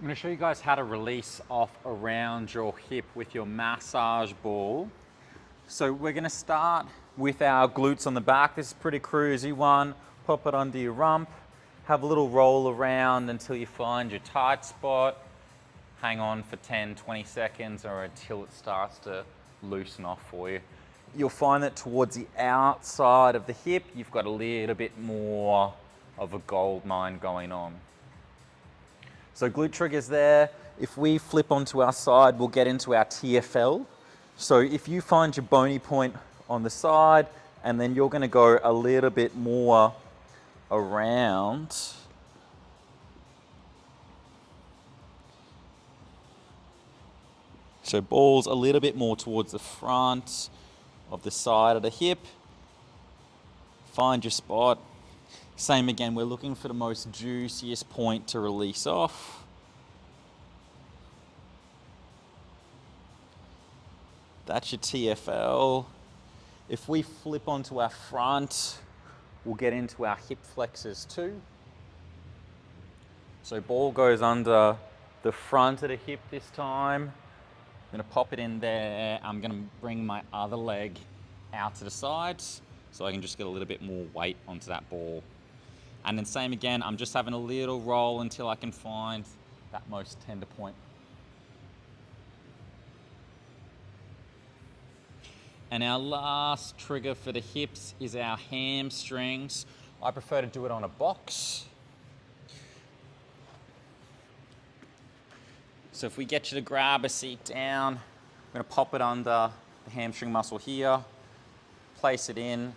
I'm going to show you guys how to release off around your hip with your massage ball. So we're going to start with our glutes on the back. This is a pretty cruisy one. Pop it under your rump. Have a little roll around until you find your tight spot. Hang on for 10, 20 seconds or until it starts to loosen off for you. You'll find that towards the outside of the hip, you've got a little bit more of a gold mine going on. So glute triggers there. If we flip onto our side, we'll get into our TFL. So if you find your bony point on the side, and then you're going to go a little bit more around. So balls a little bit more towards the front of the side of the hip. Find your spot. Same again, we're looking for the most juiciest point to release off. That's your TFL. If we flip onto our front, we'll get into our hip flexors too. So ball goes under the front of the hip this time. I'm gonna pop it in there. I'm gonna bring my other leg out to the side so I can just get a little bit more weight onto that ball. And then same again, I'm just having a little roll until I can find that most tender point. And our last trigger for the hips is our hamstrings. I prefer to do it on a box. So if we get you to grab a seat down, I'm gonna pop it under the hamstring muscle here, place it in,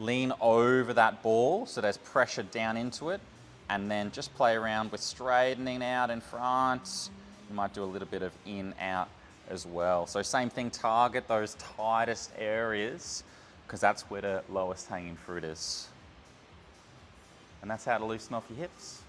lean over that ball so there's pressure down into it, and then just play around with straightening out in front. You might do a little bit of in, out as well. So same thing, target those tightest areas because that's where the lowest hanging fruit is. And that's how to loosen off your hips.